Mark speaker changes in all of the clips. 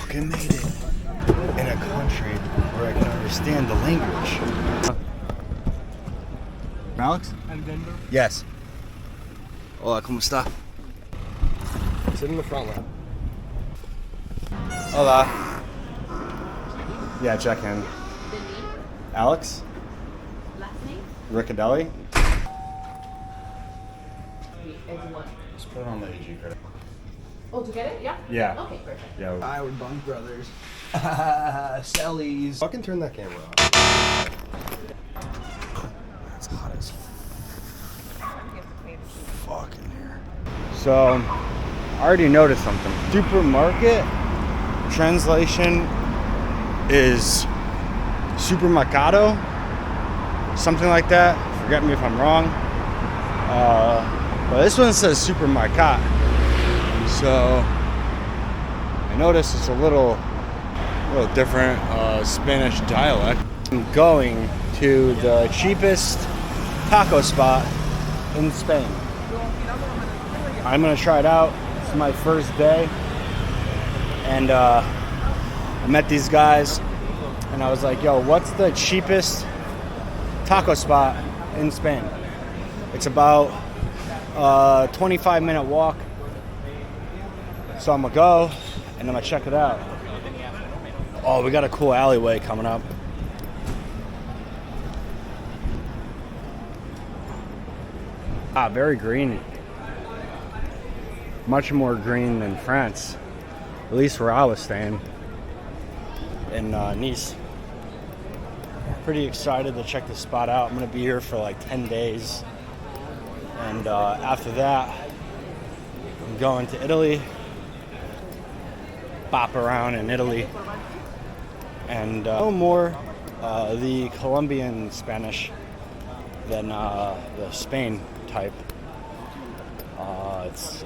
Speaker 1: fucking made it in a country where I can understand the language. Alex? Yes. Hola, ¿cómo está?
Speaker 2: Sit in the front lap.
Speaker 1: Hola. Yeah, check in. Alex?
Speaker 3: Last name?
Speaker 1: Riccadelli?
Speaker 3: Everyone.
Speaker 1: Just put it on the AG credit.
Speaker 3: Oh, to get it? Yeah?
Speaker 1: Yeah.
Speaker 3: Okay, perfect.
Speaker 1: Yeah.
Speaker 2: I would Bunk Brothers. Sellies. Fucking turn that camera off.
Speaker 1: It's hot as fuck in here. So, I already noticed something. Supermarket translation is supermercado, something like that. Forget me if I'm wrong. But this one says supermarket. So, I noticed it's a little different Spanish dialect. I'm going to the cheapest taco spot in Spain. I'm gonna try it out. It's my first day, and I met these guys, and I was like, "Yo, what's the cheapest taco spot in Spain?" It's about a 25-minute walk, so I'm gonna go and I'm gonna check it out. Oh, we got a cool alleyway coming up. Very green. Much more green than France, at least where I was staying in Nice. Pretty excited to check this spot out. I'm gonna be here for like 10 days, and after that I'm going to Italy, bop around in Italy, and no more the Colombian Spanish than the Spain type. It's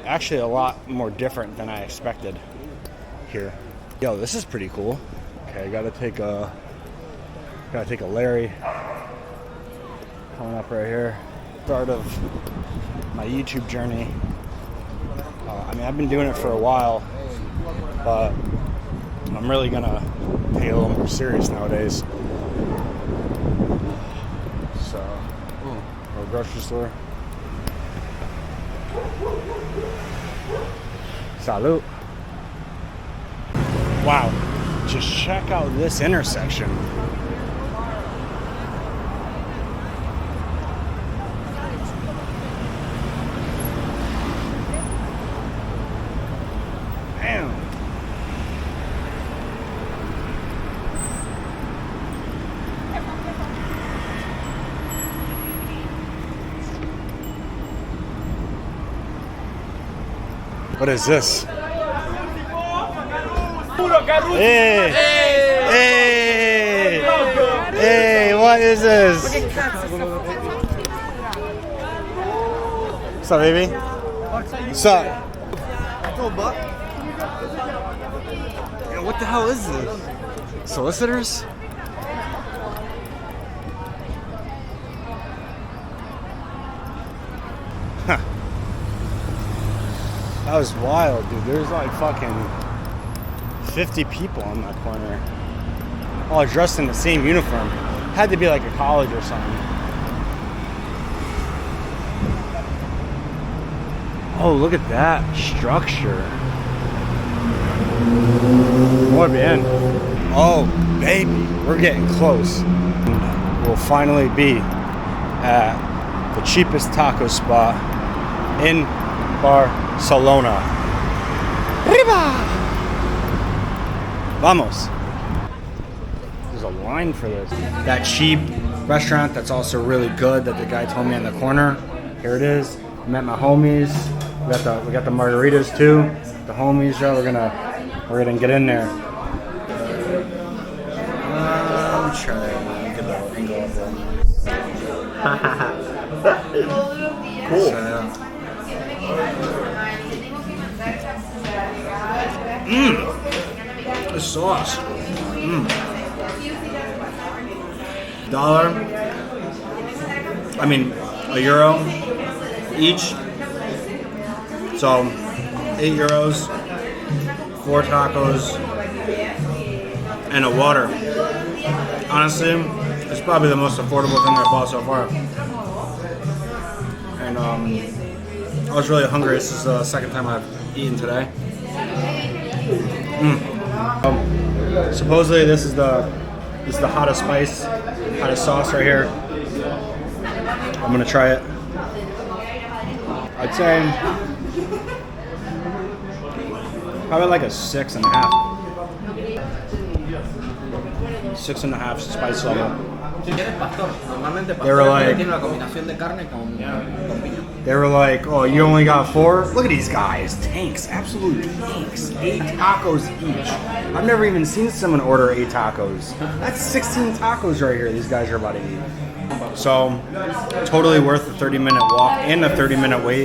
Speaker 1: actually a lot more different than I expected here. Yo, this is pretty cool. Okay, gotta take a Larry. Coming up right here. Start of my YouTube journey. I mean, I've been doing it for a while, but I'm really gonna take it a little more serious nowadays. So, a grocery store. Salud. Wow, just check out this intersection. Damn. What is this? Hey! Hey! Hey! What is this? What's up, baby? What's up? Yo, what the hell is this? Solicitors? Huh. That was wild, dude. There's like fucking 50 people on that corner, all dressed in the same uniform. Had to be like a college or something. Oh, look at that structure. Muy bien. Oh, baby, we're getting close. We'll finally be at the cheapest taco spot in Barcelona. Arriba! Vamos. There's a line for this. That cheap restaurant that's also really good that the guy told me on the corner. Here it is. Met my homies. We got the margaritas too. The homies, yo, we're gonna get in there. I'm trying to get the angle of that. Cool. The sauce. $1. I mean, €1 each. So, €8, 4 tacos. and a water. Honestly, it's probably the most affordable thing I bought so far. And I was really hungry. This is the second time I've eaten today. Supposedly this is the hottest sauce right here. I'm gonna try it. I'd say probably like a 6.5. 6.5 spice level. They were like, oh, you only got 4? Look at these guys, tanks, absolute tanks. 8 tacos each. I've never even seen someone order 8 tacos. That's 16 tacos right here these guys are about to eat. So, totally worth the 30-minute walk and the 30-minute wait.